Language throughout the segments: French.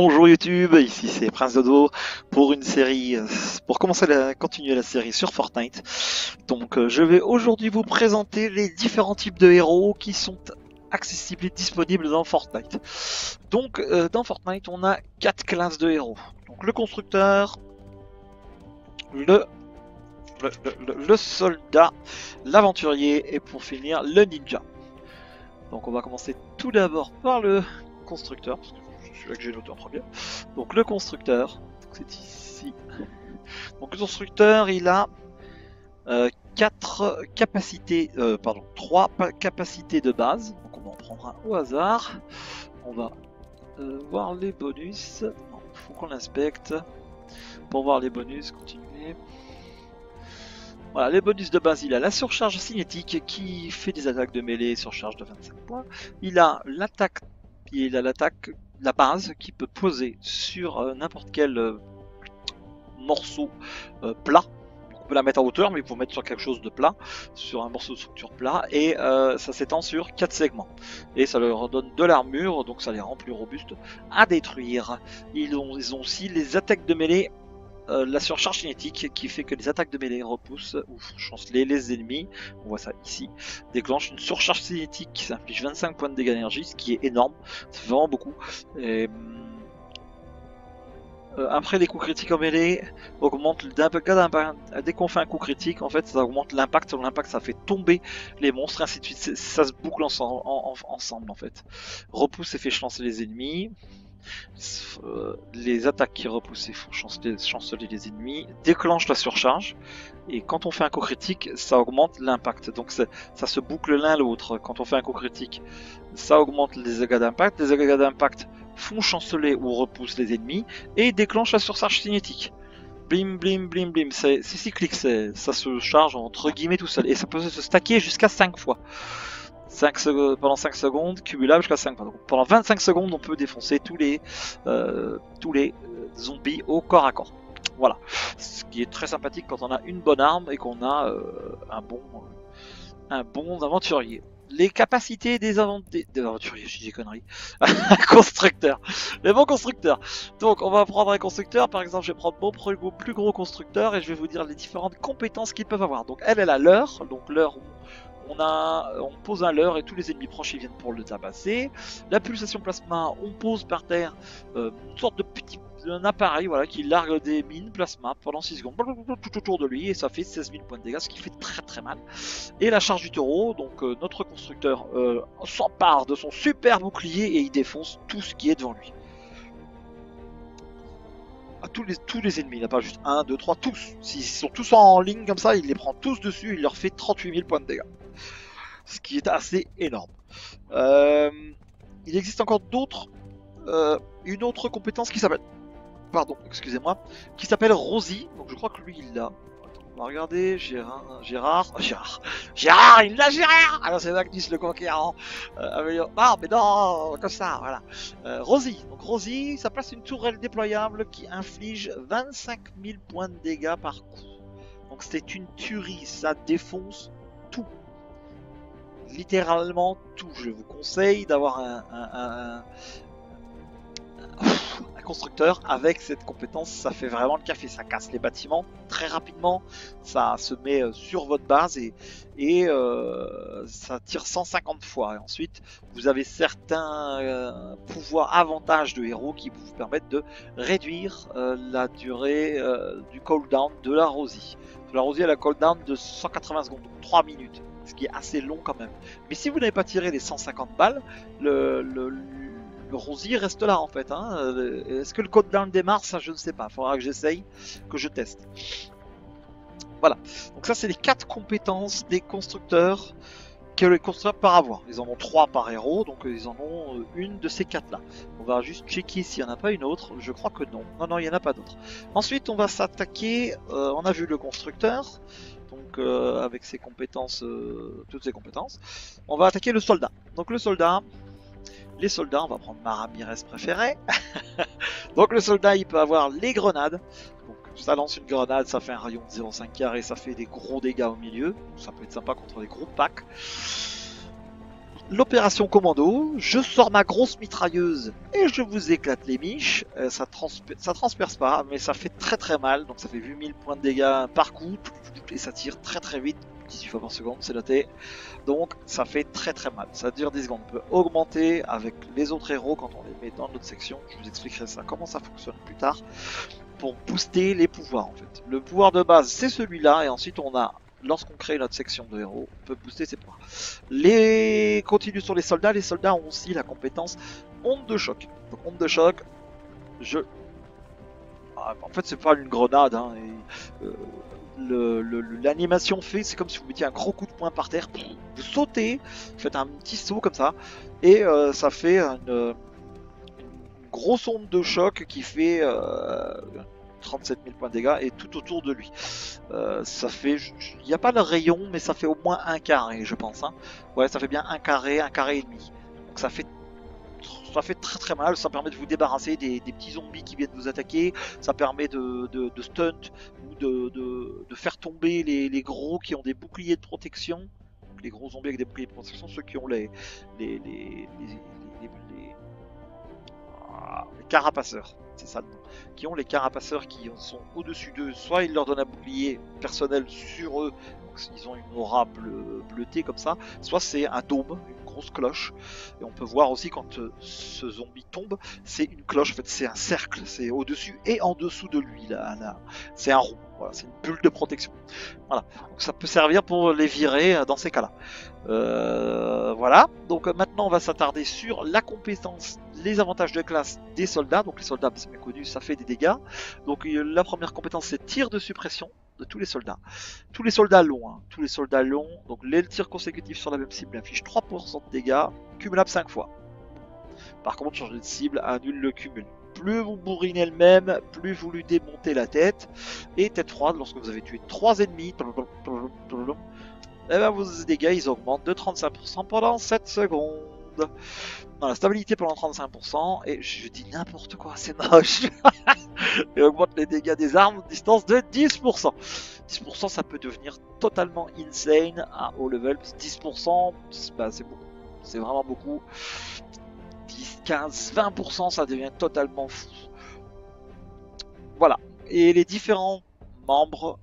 Bonjour YouTube, ici c'est Prince Dodo pour une série, pour continuer la série sur Fortnite. Donc je vais aujourd'hui vous présenter les différents types de héros qui sont accessibles et disponibles dans Fortnite. Donc dans Fortnite on a 4 classes de héros. Donc le constructeur, le soldat, l'aventurier et pour finir le ninja. Donc on va commencer tout d'abord par le constructeur, parce que c'est celui-là que j'ai noté en premier. Donc le constructeur, c'est ici. Donc le constructeur, il a 3 capacités de base. Donc on va en prendre un au hasard. On va voir les bonus. Il faut qu'on l'inspecte. Pour voir les bonus, continuer. Voilà, les bonus de base, il a la surcharge cinétique qui fait des attaques de mêlée, surcharge de 25 points. Il a l'attaque, la base qui peut poser sur n'importe quel morceau plat. Donc, on peut la mettre en hauteur, mais il faut mettre sur quelque chose de plat, sur un morceau de structure plat, et ça s'étend sur 4 segments. Et ça leur donne de l'armure, donc ça les rend plus robustes à détruire. Ils ont aussi les attaques de mêlée. La surcharge cinétique qui fait que les attaques de mêlée repoussent ou chanceler les ennemis, on voit ça ici, déclenche une surcharge cinétique qui s'inflige 25 points de dégâts d'énergie, ce qui est énorme, c'est vraiment beaucoup. Et, après les coups critiques en mêlée, augmente dès qu'on fait un coup critique, en fait ça augmente l'impact, sur l'impact ça fait tomber les monstres, ainsi de suite, ça se boucle ensemble en fait. Repousse et fait chanceler les ennemis. Les attaques qui repoussent font chanceler les ennemis, déclenchent la surcharge, et quand on fait un coup critique, ça augmente l'impact. Donc ça se boucle l'un l'autre. Quand on fait un coup critique, ça augmente les dégâts d'impact. Les dégâts d'impact font chanceler ou repoussent les ennemis et déclenchent la surcharge cinétique. Blim blim blim blim, c'est cyclique, ça se charge entre guillemets tout seul, et ça peut se stacker jusqu'à 5 fois. Pendant 5 secondes, cumulable jusqu'à 5 fois. Donc, pendant 25 secondes, on peut défoncer tous les zombies au corps à corps. Voilà. Ce qui est très sympathique quand on a une bonne arme et qu'on a un bon aventurier. Les capacités des aventuriers, je dis des conneries. Constructeur. Les bons constructeurs. Donc, on va prendre un constructeur. Par exemple, je vais prendre mon plus gros constructeur et je vais vous dire les différentes compétences qu'ils peuvent avoir. Donc, elle a l'heure. Donc, l'heure. On pose un leurre et tous les ennemis proches ils viennent pour le tabasser. La pulsation plasma, on pose par terre une sorte de petit appareil voilà, qui largue des mines plasma pendant 6 secondes tout autour de lui et ça fait 16 000 points de dégâts, ce qui fait très très mal. Et la charge du taureau, donc notre constructeur s'empare de son super bouclier et il défonce tout ce qui est devant lui. À tous les ennemis, il n'a pas juste 1, 2, 3, tous. S'ils sont tous en ligne comme ça, il les prend tous dessus, il leur fait 38 000 points de dégâts. Ce qui est assez énorme. Il existe encore une autre compétence qui s'appelle, qui s'appelle Rosie. Donc je crois que lui il l'a. On va regarder, Gérard, il l'a Gérard. Alors c'est Magnus le conquérant. Non mais non, comme ça, voilà. Rosie. Donc Rosie, ça place une tourelle déployable qui inflige 25 000 points de dégâts par coup. Donc c'est une tuerie, ça défonce tout. Littéralement tout. Je vous conseille d'avoir un constructeur avec cette compétence, ça fait vraiment le café, ça casse les bâtiments très rapidement, ça se met sur votre base et ça tire 150 fois. Et ensuite, vous avez certains pouvoirs, avantages de héros qui vous permettent de réduire la durée du cooldown de la Rosie. La Rosie a la cooldown de 180 secondes, donc 3 minutes. Ce qui est assez long quand même. Mais si vous n'avez pas tiré les 150 balles, le Rosie reste là en fait. Hein. Est-ce que le cooldown démarre? Ça je ne sais pas. Il faudra que j'essaye, que je teste. Voilà. Donc ça c'est les 4 compétences des constructeurs que les constructeurs peuvent avoir. Ils en ont 3 par héros, donc ils en ont une de ces 4 là. On va juste checker s'il n'y en a pas une autre. Je crois que non. Non, il n'y en a pas d'autre. Ensuite on va s'attaquer, on a vu le constructeur. Donc avec ses compétences, toutes ses compétences, on va attaquer le soldat. Donc le soldat, les soldats, on va prendre ma Ramirez préférée. Donc le soldat, il peut avoir les grenades. Donc ça lance une grenade, ça fait un rayon de 0,5 carré, ça fait des gros dégâts au milieu. Ça peut être sympa contre des gros packs. L'opération commando, je sors ma grosse mitrailleuse et je vous éclate les miches. Ça transperce pas, mais ça fait très très mal. Donc ça fait 8000 points de dégâts par coup et ça tire très très vite, 18 fois par seconde, c'est noté. Donc ça fait très très mal. Ça dure 10 secondes. On peut augmenter avec les autres héros quand on les met dans notre section. Je vous expliquerai ça, comment ça fonctionne plus tard, pour booster les pouvoirs en fait. Le pouvoir de base c'est celui-là et ensuite on a, lorsqu'on crée notre section de héros, on peut booster ses pouvoirs. Les continue sur les soldats ont aussi la compétence onde de choc. Donc onde de choc, en fait c'est pas une grenade, hein, l'animation fait, c'est comme si vous mettiez un gros coup de poing par terre, vous sautez, vous faites un petit saut comme ça, et ça fait une grosse onde de choc qui fait 37 000 points de dégâts et tout autour de lui. Ça fait, il n'y a pas de rayon, mais ça fait au moins un carré, je pense. Hein. Ouais, ça fait bien un carré et demi. Donc ça fait très très mal. Ça permet de vous débarrasser des petits zombies qui viennent vous attaquer. Ça permet de stunt ou de faire tomber les gros qui ont des boucliers de protection. Donc les gros zombies avec des boucliers de protection, ceux qui ont les carapaceurs, c'est ça le nom, qui ont les carapaceurs qui sont au-dessus d'eux, soit ils leur donnent un bouclier personnel sur eux, donc ils ont une aura bleutée comme ça, soit c'est un dôme, une grosse cloche, et on peut voir aussi quand ce zombie tombe, c'est une cloche, en fait c'est un cercle, c'est au-dessus et en dessous de lui, là. C'est un rond, voilà, c'est une bulle de protection. Voilà, donc ça peut servir pour les virer dans ces cas-là. Voilà, donc maintenant on va s'attarder sur la compétence, les avantages de classe des soldats. Donc les soldats, c'est bien connu, ça fait des dégâts. Donc la première compétence c'est tir de suppression de tous les soldats. Tous les soldats longs, hein. Tous les soldats longs, donc les tirs consécutifs sur la même cible affichent 3% de dégâts, cumulable 5 fois. Par contre, changer de cible annule le cumul. Plus vous bourrinez le même, plus vous lui démontez la tête. Et tête froide, lorsque vous avez tué 3 ennemis, et ben vos dégâts ils augmentent de 35% pendant 7 secondes. Dans la stabilité pendant 35%, et je dis n'importe quoi, c'est moche. Et augmente les dégâts des armes distance de 10%. 10% ça peut devenir totalement insane à haut level. 10% bah, c'est beaucoup, c'est vraiment beaucoup. 10, 15, 20% ça devient totalement fou. Voilà, et les différents membres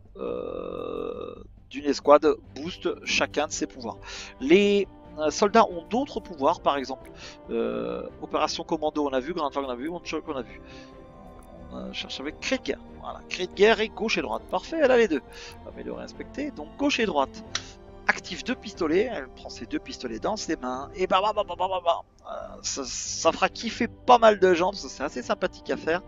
d'une escouade boostent chacun de ses pouvoirs. Les soldats ont d'autres pouvoirs, par exemple opération commando on a vu, Grand Flag on a vu, One Shot on a vu. On cherche avec cri de guerre. Voilà, cri de guerre et gauche et droite. Parfait, elle a les deux. Améliorer, inspecter. Donc gauche et droite. Active 2 pistolets. Elle prend ses 2 pistolets dans ses mains et ça fera kiffer pas mal de gens parce que c'est assez sympathique à faire.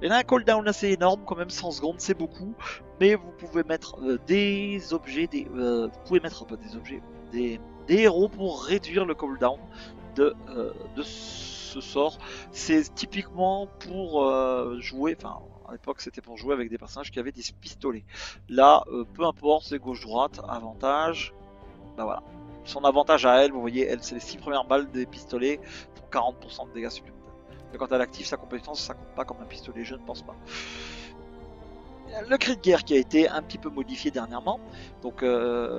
Il y a un cooldown assez énorme, quand même 100 secondes, c'est beaucoup. Mais vous pouvez mettre des objets, vous pouvez mettre des objets, des héros pour réduire le cooldown de ce sort. C'est typiquement pour jouer, enfin à l'époque c'était pour jouer avec des personnages qui avaient des pistolets. Là, peu importe, c'est gauche-droite, avantage. Bah voilà. Son avantage à elle, vous voyez, elle c'est les 6 premières balles des pistolets pour 40% de dégâts supplémentaires. Mais quand elle active sa compétence, ça compte pas comme un pistolet, je ne pense pas. Le cri de guerre qui a été un petit peu modifié dernièrement. Donc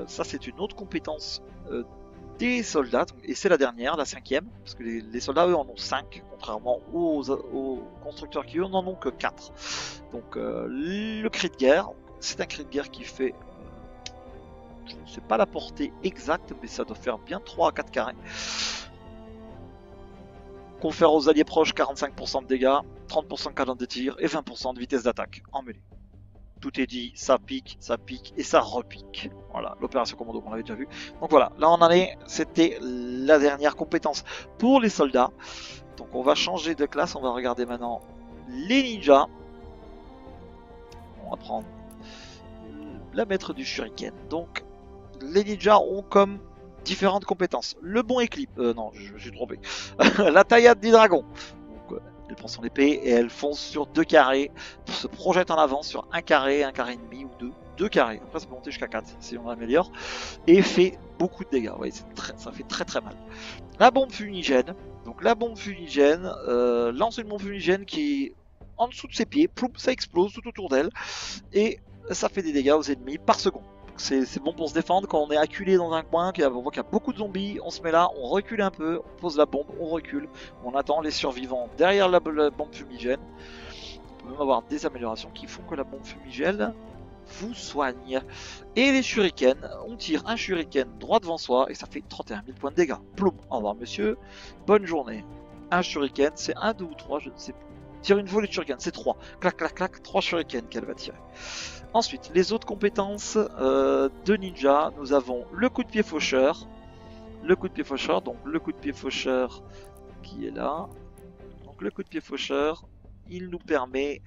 ça c'est une autre compétence des soldats, et c'est la dernière, la 5ème, parce que les soldats eux en ont 5, contrairement aux constructeurs qui eux n'en ont que 4. Donc le cri de guerre, c'est un cri de guerre qui fait, je ne sais pas la portée exacte, mais ça doit faire bien 3 à 4 carrés. Confère aux alliés proches 45% de dégâts, 30% de cadence de tir et 20% de vitesse d'attaque en mêlée. Tout est dit, ça pique et ça repique. Voilà, l'opération commando qu'on avait déjà vu. Donc voilà, là on en est, c'était la dernière compétence pour les soldats. Donc on va changer de classe, on va regarder maintenant les ninjas. On va prendre la maître du shuriken. Donc les ninjas ont comme différentes compétences. Le bon éclipse, non, je suis trompé. La taillade du dragon. Donc, elle prend son épée et elle fonce sur 2 carrés, se projette en avant sur un carré et demi ou 2 carrés. Après ça peut monter jusqu'à 4 si on améliore. Et fait beaucoup de dégâts, ouais, ça fait très très mal. La bombe fumigène. Donc la bombe fumigène lance une bombe fumigène qui est en dessous de ses pieds, ploum, ça explose tout autour d'elle. Et ça fait des dégâts aux ennemis par seconde. c'est bon pour se défendre quand on est acculé dans un coin, on voit qu'il y a beaucoup de zombies, on se met là, on recule un peu, on pose la bombe, on recule, on attend les survivants derrière la bombe fumigène. On peut même avoir des améliorations qui font que la bombe fumigène vous soigne. Et les shurikens, on tire un shuriken droit devant soi et ça fait 31 000 points de dégâts. Ploum, au revoir monsieur, bonne journée. Un shuriken, c'est 1, 2 ou 3, je ne sais plus. Tire une volée de shuriken, c'est 3. Clac, clac, clac, 3 shurikens qu'elle va tirer. Ensuite, les autres compétences de ninja, nous avons le coup de pied faucheur. Le coup de pied faucheur, donc le coup de pied faucheur qui est là. Donc le coup de pied faucheur, il nous permet,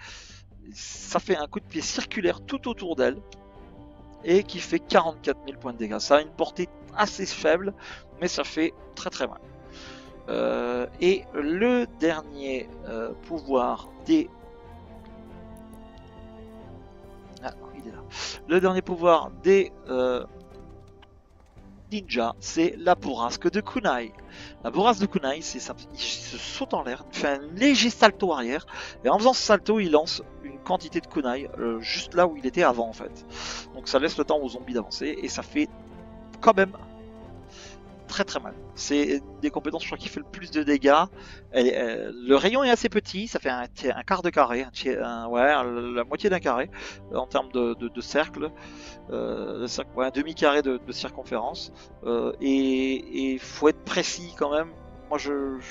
ça fait un coup de pied circulaire tout autour d'elle et qui fait 44 000 points de dégâts. Ça a une portée assez faible, mais ça fait très très mal. Et le dernier pouvoir des... Ah, il est là. Le dernier pouvoir des ninja, c'est la bourrasque de kunai. La bourrasque de kunai, c'est ça, il se saute en l'air, il fait un léger salto arrière, et en faisant ce salto, il lance une quantité de kunai juste là où il était avant en fait. Donc ça laisse le temps aux zombies d'avancer, et ça fait quand même très très mal. C'est une des compétences je crois qui fait le plus de dégâts. Le rayon est assez petit, ça fait un quart de carré, ouais, la moitié d'un carré en termes de cercle. Ouais, un demi-carré de circonférence. Et faut être précis quand même. Moi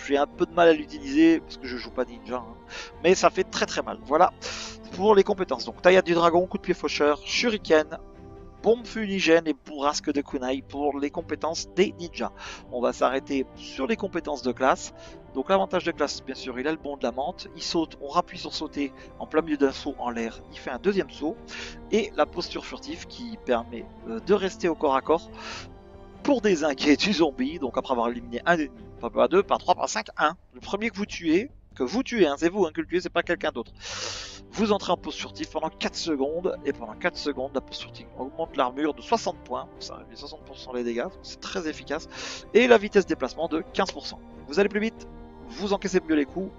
j'ai un peu de mal à l'utiliser parce que je joue pas ninja. Hein. Mais ça fait très très mal. Voilà pour les compétences. Donc taillade du dragon, coup de pied faucheur, shuriken, bombe fumigène et bourrasque de kunai pour les compétences des ninjas. On va s'arrêter sur les compétences de classe. Donc l'avantage de classe, bien sûr, il a le bond de la menthe. Il saute, on rappuie sur sauter en plein milieu d'un saut en l'air. Il fait un deuxième saut. Et la posture furtive qui permet de rester au corps à corps pour désinguer du zombie. Donc après avoir éliminé un ennemi, pas 2, pas 3, pas 5, 1. Le premier que vous tuez, hein, c'est vous hein, que le tuez, c'est pas quelqu'un d'autre. Vous entrez en pause furtive pendant 4 secondes, et pendant 4 secondes, la pause furtive augmente l'armure de 60 points, ça réduit 60% les dégâts, c'est très efficace, et la vitesse de déplacement de 15%. Vous allez plus vite, vous encaissez mieux les coups.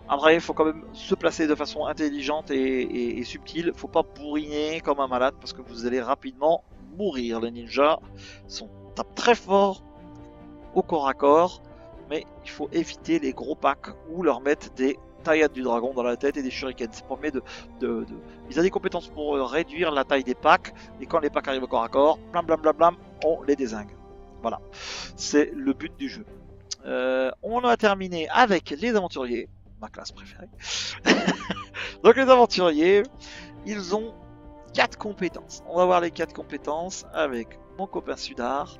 Après, il faut quand même se placer de façon intelligente et subtile, faut pas bourriner comme un malade, parce que vous allez rapidement mourir. Les ninjas tapent très fort au corps à corps, mais il faut éviter les gros packs ou leur mettre des taillades du dragon dans la tête et des shurikens. Ça permet ils ont des compétences pour réduire la taille des packs, et quand les packs arrivent au corps à corps, blam blam blam blam, on les dézingue. Voilà, c'est le but du jeu. On a terminé avec les aventuriers, ma classe préférée. Donc les aventuriers, ils ont 4 compétences. On va voir les 4 compétences avec mon copain Sudar.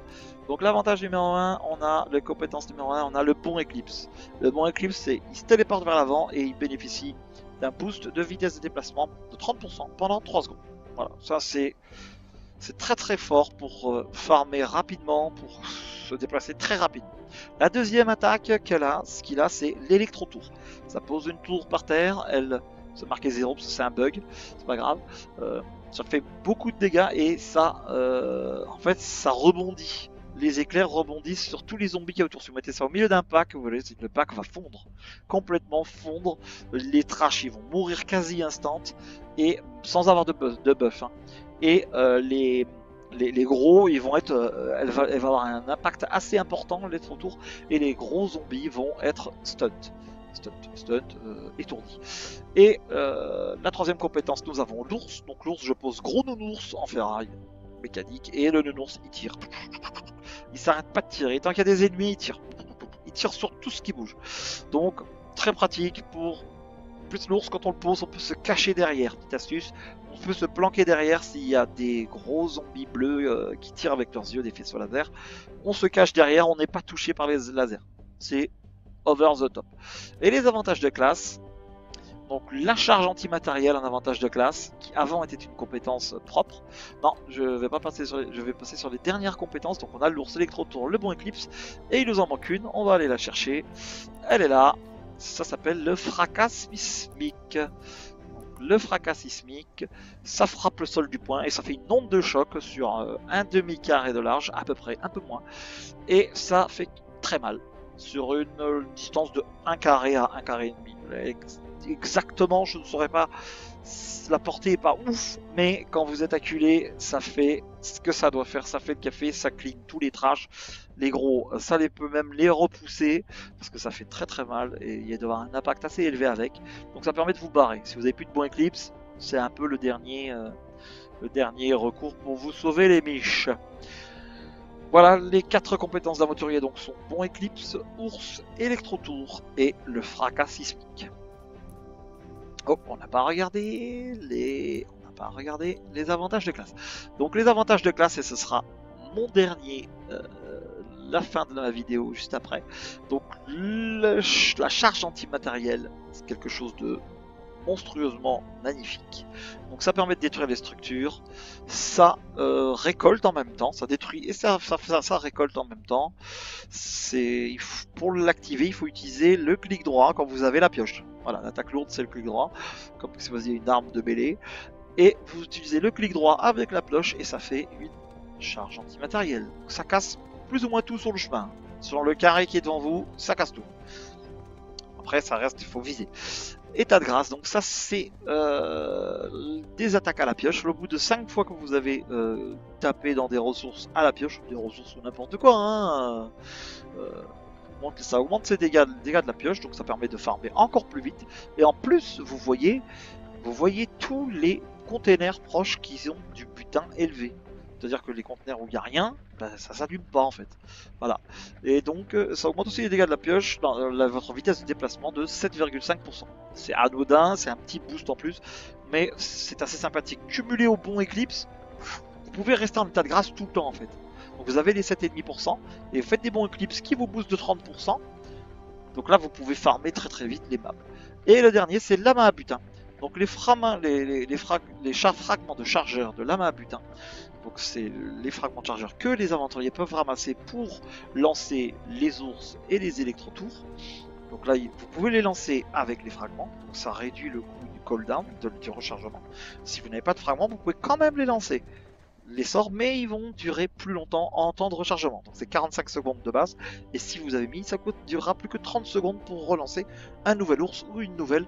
Donc l'avantage numéro 1, on a les compétences numéro 1, on a le bon éclipse. Le bon éclipse, c'est il se téléporte vers l'avant et il bénéficie d'un boost de vitesse de déplacement de 30% pendant 3 secondes. Voilà, ça c'est très très fort pour farmer rapidement, pour se déplacer très rapidement. La deuxième attaque ce qu'il a, c'est l'électro-tour. Ça pose une tour par terre, elle se marquait 0 parce que c'est un bug, c'est pas grave. Ça fait beaucoup de dégâts et ça, en fait, ça rebondit. Les éclairs rebondissent sur tous les zombies qui y a autour. Si vous mettez ça au milieu d'un pack, vous voyez, le pack va fondre, complètement fondre. Les trash, ils vont mourir quasi instant et sans avoir de buff. Hein. Et les gros, ils vont être, elle va avoir un impact assez important les retours, et les gros zombies vont être stunt, étourdis. Et la troisième compétence, nous avons l'ours. Donc l'ours, je pose gros nounours en ferraille mécanique, et le nounours il tire. Il s'arrête pas de tirer. Tant qu'il y a des ennemis, il tire. Il tire sur tout ce qui bouge. Donc très pratique pour. Plus l'ours, quand on le pose, on peut se cacher derrière. Petite astuce, on peut se planquer derrière s'il y a des gros zombies bleus qui tirent avec leurs yeux des faisceaux laser. On se cache derrière, on n'est pas touché par les lasers. C'est over the top. Et les avantages de classe. Donc la charge antimatérielle en avantage de classe, qui avant était une compétence propre. Non, je vais passer sur les dernières compétences. Donc on a l'ours électro-tour, le bon éclipse, et il nous en manque une. On va aller la chercher. Elle est là. Ça s'appelle le fracas sismique. Le fracas sismique, ça frappe le sol du poing et ça fait une onde de choc sur un demi-carré de large, à peu près, un peu moins. Et ça fait très mal sur une distance de 1 carré à 1 carré et demi. exactement, je ne saurais pas. La portée est pas ouf, mais quand vous êtes acculé, ça fait ce que ça doit faire. Ça fait le café, ça clean tous les trash. Les gros, ça les peut même les repousser parce que ça fait très très mal et il y a d'avoir un impact assez élevé avec. Donc ça permet de vous barrer. Si vous n'avez plus de bon Eclipse, c'est un peu le dernier recours pour vous sauver les miches. Voilà, les 4 compétences d'aventurier donc sont bon Eclipse, ours, électrotour et le fracas sismique. Oh, on n'a pas regardé les avantages de classe. Donc les avantages de classe, et ce sera mon dernier, la fin de ma vidéo juste après. Donc la charge antimatérielle, c'est quelque chose de monstrueusement magnifique. Donc ça permet de détruire les structures, ça récolte en même temps, ça détruit et ça récolte en même temps. Pour l'activer, il faut utiliser le clic droit quand vous avez la pioche. Voilà, l'attaque lourde c'est le clic droit, comme si vous aviez une arme de mêlée. Et vous utilisez le clic droit avec la pioche et ça fait une charge antimatérielle. Donc ça casse plus ou moins tout sur le chemin. Selon le carré qui est devant vous, ça casse tout. Après ça reste, il faut viser. État de grâce, donc ça c'est des attaques à la pioche. Au bout de 5 fois que vous avez tapé dans des ressources à la pioche, des ressources ou n'importe quoi, hein, ça augmente ses dégâts de la pioche, donc ça permet de farmer encore plus vite. Et en plus, vous voyez tous les containers proches qui ont du butin élevé. C'est-à-dire que les conteneurs où il n'y a rien, ben, ça s'allume pas en fait. Voilà. Et donc ça augmente aussi les dégâts de la pioche dans votre vitesse de déplacement de 7,5%. C'est anodin, c'est un petit boost en plus, mais c'est assez sympathique. Cumulé au bon Eclipse, vous pouvez rester en état de grâce tout le temps en fait. Donc vous avez les 7,5% et faites des bons Eclipses qui vous boostent de 30%. Donc là vous pouvez farmer très très vite les maps. Et le dernier c'est la main à butin. Donc les fragments de chargeur de la main à butin. Donc c'est les fragments de chargeur que les aventuriers peuvent ramasser pour lancer les ours et les électrotours. Donc là vous pouvez les lancer avec les fragments, donc ça réduit le coût du cooldown, du rechargement. Si vous n'avez pas de fragments, vous pouvez quand même les lancer. Les sorts, mais ils vont durer plus longtemps en temps de rechargement. Donc c'est 45 secondes de base, et si vous avez mis, ça durera plus que 30 secondes pour relancer un nouvel ours ou une nouvelle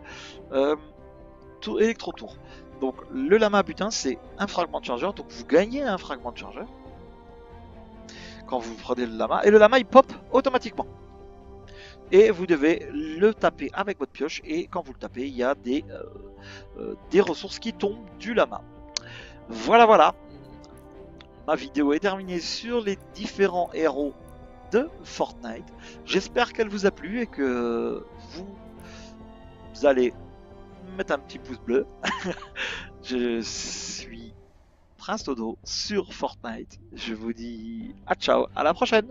électrotour. Donc le lama butin c'est un fragment de chargeur, donc vous gagnez un fragment de chargeur quand vous prenez le lama, et le lama il pop automatiquement. Et vous devez le taper avec votre pioche, et quand vous le tapez, il y a des ressources qui tombent du lama. Voilà. Ma vidéo est terminée sur les différents héros de Fortnite. J'espère qu'elle vous a plu et que vous allez mettre un petit pouce bleu. Je suis Prince Todo sur Fortnite. Je vous dis à ciao, à la prochaine.